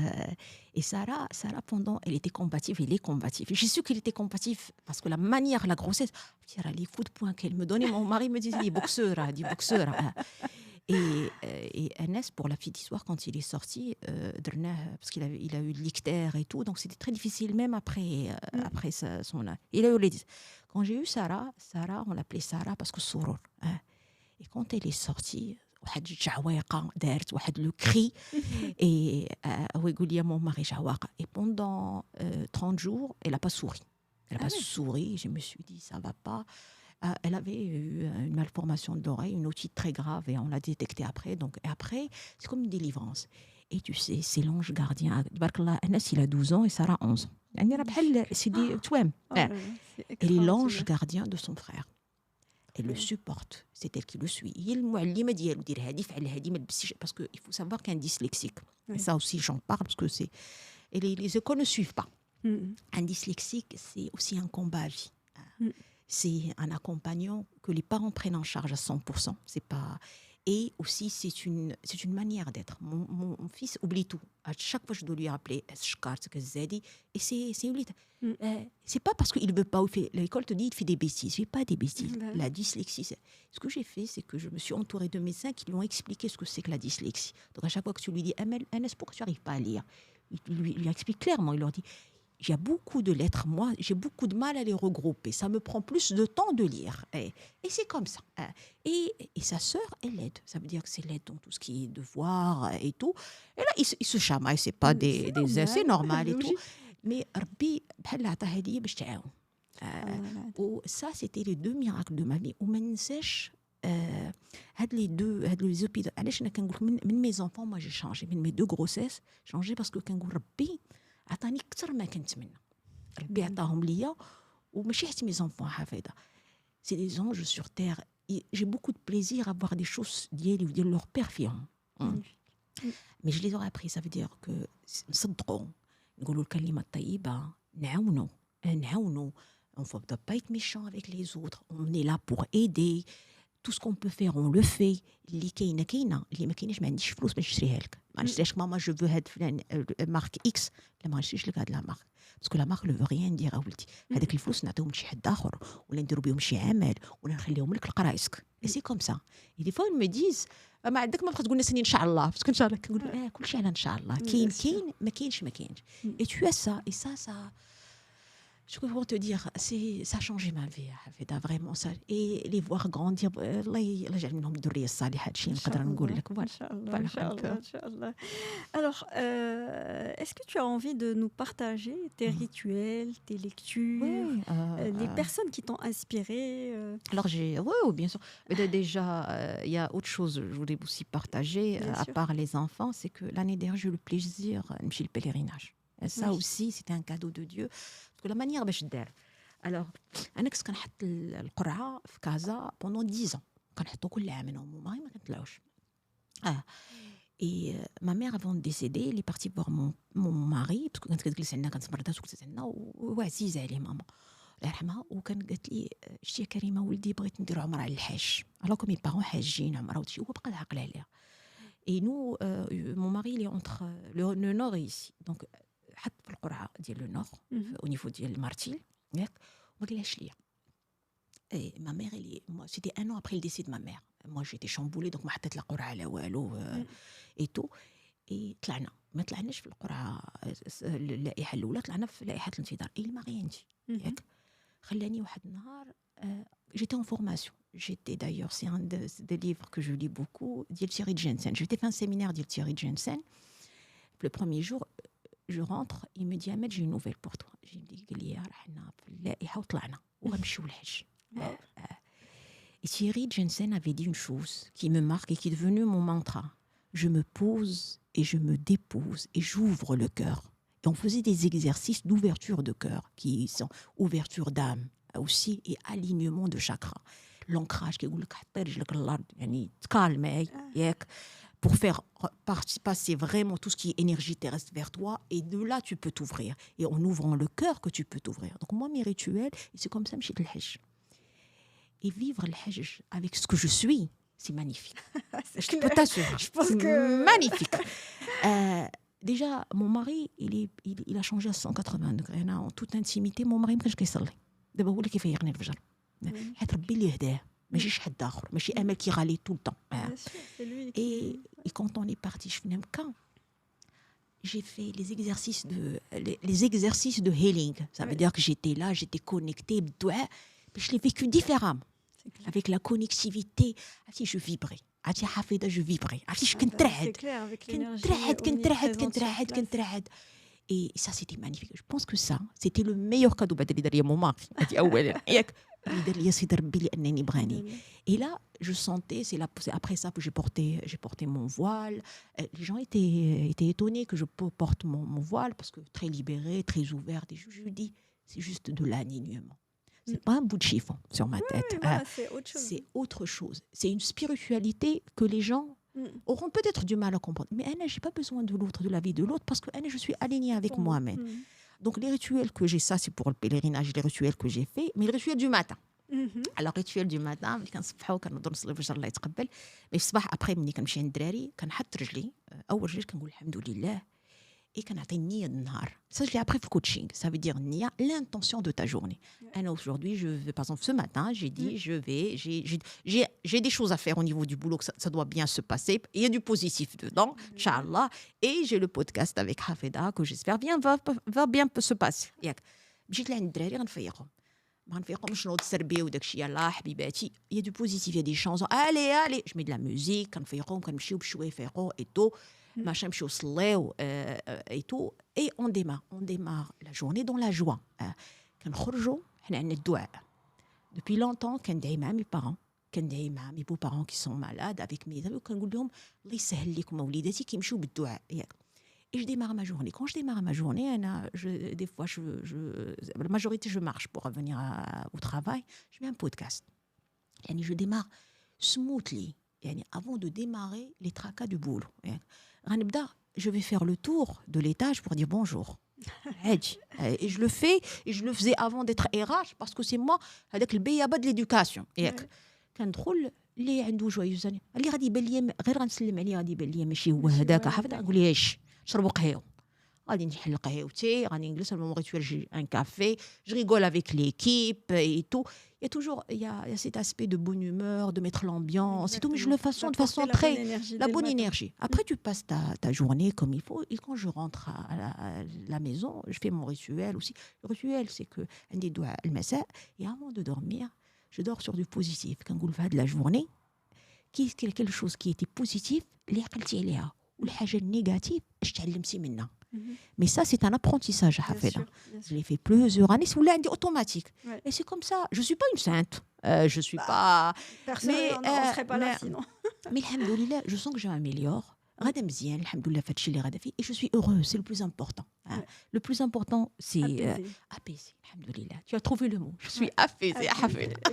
Sarah, pendant, elle était combative, elle est combative. J'ai su qu'elle était combative parce que la manière, la grossesse, les coups de poing qu'elle me donnait, mon mari me disait, il est boxeur. Et Anas, pour la petite histoire, quand il est sorti, parce qu'il a eu de l'ictère et tout, donc c'était très difficile, même après son âge. Il a eu les... Quand j'ai eu Sarah, on l'appelait Sarah parce que Souror. Et quand elle est sortie, واحد الجعواقه دارت واحد لو كري et هو يقول لي mon mari جعواقه et pendant 30 jours elle a pas souri. Elle a pas souri, je me suis dit ça va pas. Elle avait eu une malformation d'oreille, une otite très grave et on l'a détectée après. Donc, et après, c'est comme une délivrance. Et tu sais, c'est l'ange gardien. Anas, il a 12 ans et Sarah 11 ans. C'est des توام. Elle est l'ange gardien de son frère. Elle le supporte. C'est elle qui le suit. Parce qu'il faut savoir qu'un dyslexique, et ça aussi j'en parle parce que c'est... Et les écoles ne suivent pas. Un dyslexique, c'est aussi un combat à vie. C'est un accompagnant que les parents prennent en charge à 100%. C'est pas... Et aussi, c'est une manière d'être. Mon fils oublie tout. À chaque fois, je dois lui rappeler et c'est pas parce qu'il ne veut pas. L'école te dit il fait des bêtises. Il ne fait pas des bêtises. La dyslexie, ce que j'ai fait, c'est que je me suis entourée de médecins qui lui ont expliqué ce que c'est que la dyslexie. Donc, à chaque fois que tu lui dis Anas, pourquoi tu n'arrives pas à lire, il lui explique clairement. Il leur dit il y a beaucoup de lettres, moi, j'ai beaucoup de mal à les regrouper. Ça me prend plus de temps de lire. Et c'est comme ça. Et sa sœur, elle l'aide. Ça veut dire que c'est l'aide dans tout ce qui est devoir et tout. Et là, il se chamaille. C'est pas c'est normal et tout. Mais Rabbi, ça, c'était les 2 miracles de ma vie. Ou منساش هاد les hôpitaux. علاش انا كنقول من mes enfants, moi j'ai changé. من mes 2 grossesses, j'ai changé parce que كنقول ربي عطاني أكثر ما كنتمنى. ربي عطاهم ليا وماشي حتى mes enfants حفيدة. C'est des anges sur terre. J'ai beaucoup de plaisir à voir des choses ديالي وديال leur père فيهم. Mais je les aurais appris. Ça veut dire que نصدقوا نقولوا الكلمة الطيبة نعاونوا. On ne doit pas être méchant avec les autres. On est là pour aider. Tout ce qu'on peut faire, on le fait. اللي كاينه اللي ما كاينش ما عنديش فلوس باش نشريها لك. ما نشريش ماما جو فو هاد فلان مارك اكس لا ما نشريش لك هاد لا مارك باسكو لا مارك لو فو ريان دير ولدي. هذاك الفلوس نعطيهم لشي حد اخر ولا نديروا بهم شي عمل ولا نخليهم لك لقرايسك. اي سي كوم سا. اي دي فوا me disent ما عندك ما بقى تقول لنا ان شاء الله باسكو ان شاء الله كنقول كلشي على ان شاء الله. كاين ما كاينش et tu as ça et ça je peux te dire, ça a changé ma vie, vraiment ça. Et les voir grandir, Allah يجعل منهم الذرية الصالحة. هادشي نقدر نقول لك.
Inch'Allah. Alors, est-ce que tu as envie de nous partager tes rituels, tes lectures, les personnes qui t'ont inspiré
Alors, oui, bien sûr. Mais déjà, il y a autre chose que je voulais aussi partager, à part les enfants, c'est que l'année dernière, j'ai eu le plaisir de faire le pèlerinage. Et ça aussi, c'était un cadeau de Dieu. Parce que la manière باش دار. Alors, أنا كنت كنحط القرعة في كازا pendant 10 ans. كنحطو كل عام أنا ومون ماري ما كنطلعوش. Et ma mère, avant de décéder, elle est partie voir mon mari, parce que كانت كتجلس عندنا كانت مرضات وكنت عندنا وعزيزة عليه ماما. الله يرحمها. وكانت قالت لي شتي يا كريمة ولدي بغيت ندير عمرة على الحاج. Alors que mes parents حاجين عمرة وشي هو بقى عاقل عليها. Et nous, mon mari, il est entre le nord et ici. Donc, حط في القرعة ديال لو نور au niveau ديال المارتيل ياك وما قالهاش ليا. Et ma mère, c'était 1 an après le décès de ma mère. Moi, j'étais chamboulée, donc ما حطيت لا قرعة لا والو et tout. Et طلعنا ما طلعناش في القرعة اللائحة الأولى، طلعنا في لائحة الانتظار. Il m'a rien dit ياك. خلاني واحد النهار j'étais en formation. J'étais d'ailleurs, c'est un des livres que je lis beaucoup, ديال Thierry Jensen. J'étais fait un séminaire ديال Thierry Jensen. Le premier jour, je rentre, il me dit Ahmed, j'ai une nouvelle pour toi. J'ai dit قال لي راه حنا في اللائحة وطلعنا وغنمشيو للحج. Et Thierry Jensen avait dit une chose qui me marque et qui est devenue mon mantra. Je me pose et je me dépose et j'ouvre le cœur. Et on faisait des exercices d'ouverture de cœur qui sont ouverture d'âme aussi et alignement de chakra. L'ancrage qui يقول لك حطي رجلك الارض يعني تكالمي ياك pour faire passer vraiment tout ce qui est énergie terrestre vers toi, et de là tu peux t'ouvrir, et en ouvrant le cœur que tu peux t'ouvrir. Donc moi mes rituels, c'est comme ça مشيت للحج. Et vivre le hajj avec ce que je suis, c'est magnifique. Je peux t'assurer, c'est magnifique. Déjà mon mari il a changé à 180 degrés. أنا en toute intimité mon mari ما كانش كيصلي. دابا هو اللي كيفيقني الفجر. حيت ربي اللي هداه. ماشي حد اخر ماشي امل كي غالي tout le temps. Et quand on est parti je venais quand j'ai fait les exercices de healing. Ça veut dire que j'étais là, j'étais connectée بالدعاء. Je l'ai vécu différemment. avec la connectivité. Je vibrais. Je vibrais.
C'est clair, avec l'énergie omniprésente.
Et ça, c'était magnifique. Je pense que ça, c'était le meilleur cadeau que mon mari. Et là, je sentais, c'est après ça que j'ai porté mon voile. Les gens étaient étonnés que je porte mon voile parce que très libérée, très ouverte. Et je lui dis, c'est juste de l'alignement. C'est pas un bout de chiffon sur ma tête.
Voilà, c'est autre chose.
C'est autre chose. C'est une spiritualité que les gens auront peut-être du mal à comprendre. Mais je n'ai pas besoin de l'autre, de la vie de l'autre, parce que je suis alignée avec moi-même. Donc les rituels que j'ai, ça c'est pour le pèlerinage, les rituels que j'ai faits, mais le rituel du matin. Alors rituel du matin, كنصبحوا كنوضوا نصلي الفجر الله يتقبل. Mais الصباح après ملي كنمشي عند الدراري كنحط رجلي اول رجل كنقول الحمد لله et كنعطي النية النهار. Ça je l'ai appris pour le coaching. Ça veut dire النية, l'intention de ta journée. Aujourd'hui, je vais, par exemple, ce matin, j'ai dit, j'ai des choses à faire au niveau du boulot, que ça doit bien se passer. Il y a du positif dedans, Inch'Allah. Et j'ai le podcast avec Hafeda, que j'espère bien va bien se passer. جيت لعند الدراري غنفيقهم. ما غنفيقهمش نوض سربيه وداك الشيء يلاه حبيباتي. Il y a du positif, il y a des chansons. Allez, je mets de la musique, كنفيقهم, كنمشيو بشويه يفيقوا et tout. Machin نمشيو نصليو et tout. Et on démarre la journée dans la joie. كنخرجوا حنا عندنا الدعاء. Depuis longtemps كندعي مع mes parents. كندعي مع mes beaux-parents qui sont malades avec mes amis وكنقول لهم الله يسهل لكم وليداتي كيمشيو بالدعاء. Et je démarre ma journée. Quand je démarre ma journée, des fois, la majorité, je marche pour revenir au travail. Je mets un podcast. Et je démarre smoothly. Et avant de démarrer les tracas du boulot. Je vais faire le tour de l'étage pour dire bonjour. Et je le fais, et je le faisais avant d'être RH, parce que c'est moi, avec le BABA de l'éducation. كندخل اللي عنده جويوز اللي غادي يبان لي غير غنسلم عليه غادي يبان لي ماشي هو هذاك حافظ نقول ليه شربوا قهوه غادي نحل قهوتي غادي نجلس mon rituel j'ai un café je rigole avec l'équipe et tout il y a cet aspect de bonne humeur de mettre l'ambiance et tout mais je le fais de façon très la bonne énergie après tu passes ta journée comme il faut et quand je rentre à la maison je fais mon rituel aussi le rituel c'est que عندي دعاء المساء et avant de dormir je dors sur du positif كنقول في هذه la journée quelque chose qui était positif اللي عقلتي عليها والحاجه النيجاتيف اش تعلمتي منها. Mais ça, c'est un apprentissage, Hafeda. Je l'ai fait plusieurs années. C'est عندي automatique. Et c'est comme ça. Je ne suis pas une sainte. Je ne suis pas...
Personne ne serait pas là sinon.
Mais alhamdoulilah, je sens que je m'améliore. غادا مزيان الحمد لله في هادشي اللي غادا فيه et je suis heureuse, c'est le plus important. Le plus important, c'est apaiser. Alhamdoulilah. Tu as trouvé le mot. Je suis apaisée.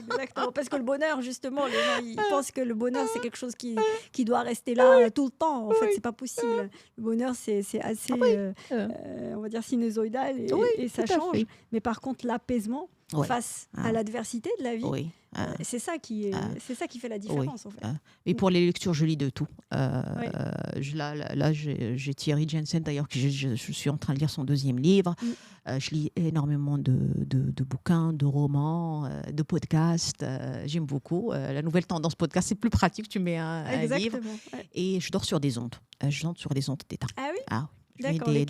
Exactement, parce que le bonheur, justement, les gens ils pensent que le bonheur c'est quelque chose qui doit rester là tout le temps. En fait, c'est pas possible. Le bonheur c'est assez, on va dire sinusoïdal et ça change. Mais par contre, l'apaisement face à l'adversité de la vie, c'est ça qui fait la différence en fait.
Mais pour les lectures, je lis de tout. Là, j'ai Thierry Jensen d'ailleurs, que je suis en train de lire son deuxième livre. Je lis énormément de bouquins, de romans, de podcasts. J'aime beaucoup. La nouvelle tendance podcast, c'est plus pratique. Tu mets un livre et je dors sur des ondes. Je dors sur des ondes θ.
Ah oui.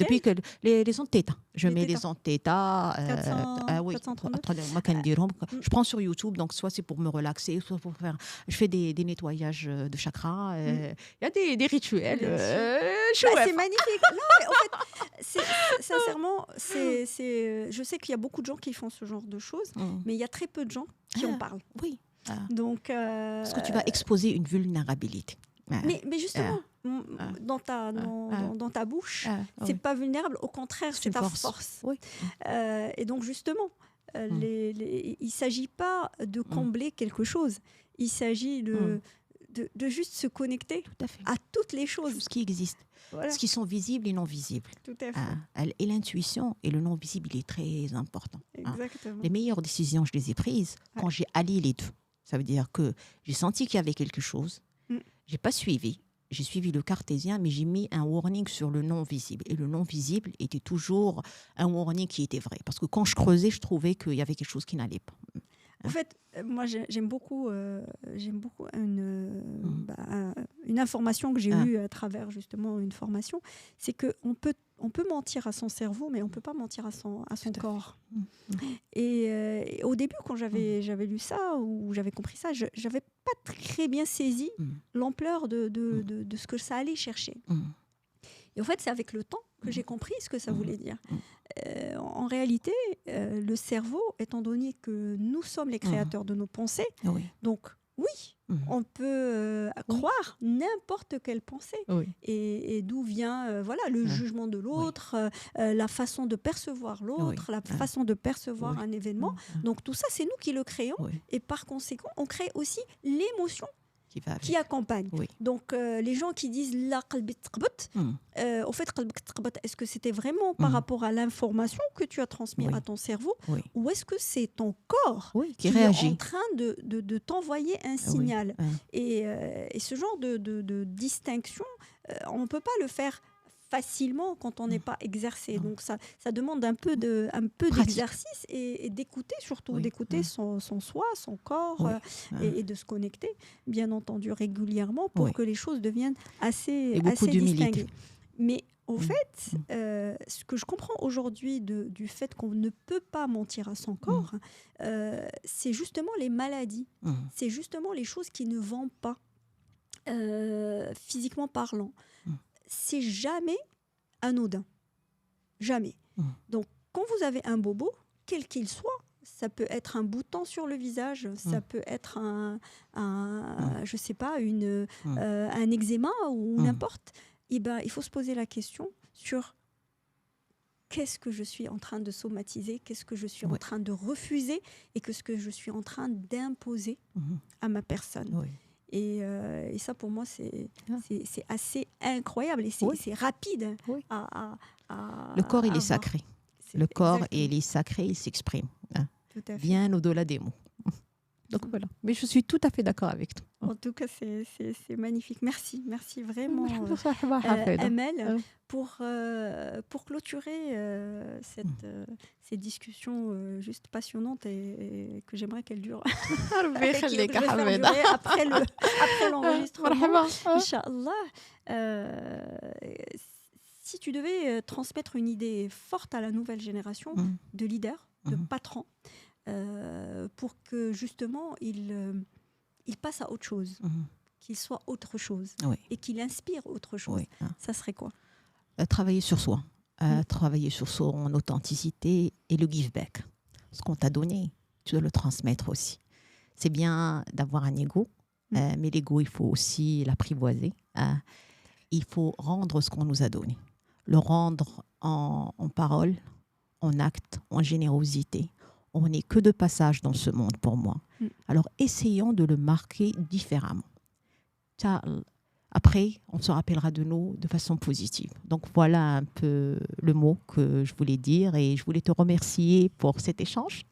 Depuis que les ondes θ. Je mets les ondes θ. Je prends sur YouTube, donc soit c'est pour me relaxer, soit pour faire. Je fais des nettoyages de chakras. Il y a des rituels.
C'est magnifique. Non, mais en fait, sincèrement, je sais qu'il y a beaucoup de gens qui font ce genre de choses, mais il y a très peu de gens qui en parlent.
Oui.
Donc,
parce que tu vas exposer une vulnérabilité.
Mais justement, dans ta bouche, c'est pas vulnérable. Au contraire, c'est ta force.
Oui.
Et donc justement, il s'agit pas de combler quelque chose. Il s'agit de juste se connecter à toutes les choses.
Tout ce qui existe. Voilà. Ce qui sont visibles et non visibles.
Tout à fait.
Et l'intuition et le non visible, il est très important.
Exactement.
Les meilleures décisions, je les ai prises quand j'ai allié les deux. Ça veut dire que j'ai senti qu'il y avait quelque chose. J'ai pas suivi. J'ai suivi le cartésien, mais j'ai mis un warning sur le non visible. Et le non visible était toujours un warning qui était vrai. Parce que quand je creusais, je trouvais qu'il y avait quelque chose qui n'allait pas.
En fait, moi, j'aime beaucoup une information que j'ai eue à travers justement une formation. C'est qu'on peut On peut mentir à son cerveau, mais on ne peut pas mentir à son corps.
Fait.
Et au début, quand j'avais lu ça, ou j'avais compris ça, je n'avais pas très bien saisi l'ampleur de ce que ça allait chercher. Et en fait, c'est avec le temps que j'ai compris ce que ça voulait dire. En réalité, le cerveau, étant donné que nous sommes les créateurs de nos pensées, donc oui, on peut croire n'importe quelle pensée. Et d'où vient le jugement de l'autre, la façon de percevoir l'autre, la façon de percevoir un événement. Donc tout ça, c'est nous qui le créons. Et par conséquent, on crée aussi l'émotion qui accompagne. Donc les gens qui disent la qalbi tqabat, au fait qalbik tqabat, est-ce que c'était vraiment par rapport à l'information que tu as transmise à ton cerveau, ou est-ce que c'est ton corps qui réagit, est en train de t'envoyer un signal? Et ce genre de distinction, on ne peut pas le faire facilement quand on n'est pas exercé. Donc ça demande un peu d'exercice et d'écouter, surtout d'écouter son soi, son corps, et de se connecter, bien entendu, régulièrement pour que les choses deviennent assez distinguées. Mais au fait, ce que je comprends aujourd'hui du fait qu'on ne peut pas mentir à son corps, c'est justement les maladies, c'est justement les choses qui ne vont pas, physiquement parlant. C'est jamais anodin. Jamais. Donc, quand vous avez un bobo, quel qu'il soit, ça peut être un bouton sur le visage, ça peut être je sais pas, un eczéma ou n'importe. Eh ben, il faut se poser la question sur qu'est-ce que je suis en train de somatiser, qu'est-ce que je suis en train de refuser et qu'est-ce que je suis en train d'imposer à ma personne. Et ça, pour moi, c'est assez incroyable et c'est rapide.
Le corps, il est sacré. Le corps, il est sacré, il s'exprime. Bien au-delà des mots. Donc voilà. Mais je suis tout à fait d'accord avec toi.
En tout cas, c'est magnifique. Merci vraiment, Amel, pour clôturer ces discussions juste passionnantes et que j'aimerais qu'elles durent. après l'enregistrement. Inch'Allah. Si tu devais transmettre une idée forte à la nouvelle génération de leaders, de patrons, pour que justement il passe à autre chose, qu'il soit autre chose et qu'il inspire autre chose, ça serait quoi?
Travailler sur soi, travailler sur son authenticité et le give back. Ce qu'on t'a donné, tu dois le transmettre aussi. C'est bien d'avoir un ego, mais l'ego, il faut aussi l'apprivoiser. Il faut rendre ce qu'on nous a donné, le rendre en parole, en acte, en générosité. On n'est que de passage dans ce monde pour moi. Alors, essayons de le marquer différemment. Après, on se rappellera de nous de façon positive. Donc, voilà un peu le mot que je voulais dire et je voulais te remercier pour cet échange.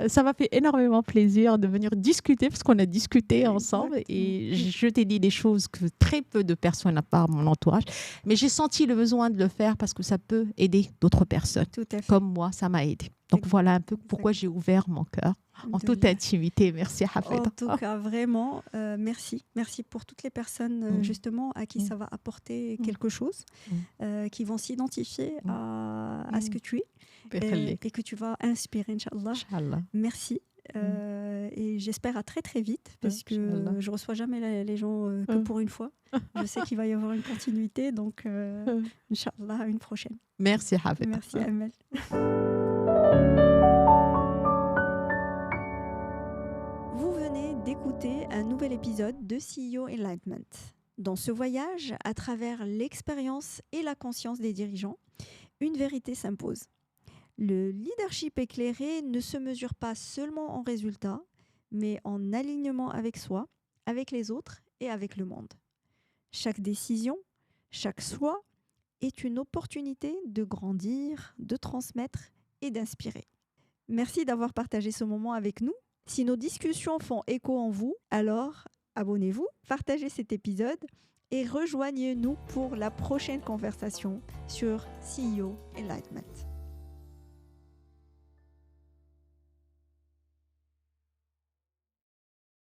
Ça m'a fait énormément plaisir de venir discuter parce qu'on a discuté ensemble et je t'ai dit des choses que très peu de personnes à part mon entourage. Mais j'ai senti le besoin de le faire parce que ça peut aider d'autres personnes. Comme moi, ça m'a aidé. Donc voilà un peu pourquoi j'ai ouvert mon cœur en toute intimité. Merci Hafeda.
En tout cas, vraiment, merci. Merci pour toutes les personnes justement à qui ça va apporter quelque chose, qui vont s'identifier à ce que tu es et que tu vas inspirer, Inch'Allah. Merci. Et j'espère à très très vite parce que je reçois jamais les gens que pour une fois. Je sais qu'il va y avoir une continuité, donc Inch'Allah, à une prochaine.
Merci Hafeda.
Merci Amel. Vous venez d'écouter un nouvel épisode de CEO Enlightenment. Dans ce voyage, à travers l'expérience et la conscience des dirigeants, une vérité s'impose. Le leadership éclairé ne se mesure pas seulement en résultats, mais en alignement avec soi, avec les autres et avec le monde. Chaque décision, chaque choix est une opportunité de grandir, de transmettre et d'inspirer. Merci d'avoir partagé ce moment avec nous. Si nos discussions font écho en vous, alors abonnez-vous, partagez cet épisode et rejoignez-nous pour la prochaine conversation sur CEO Enlightenment.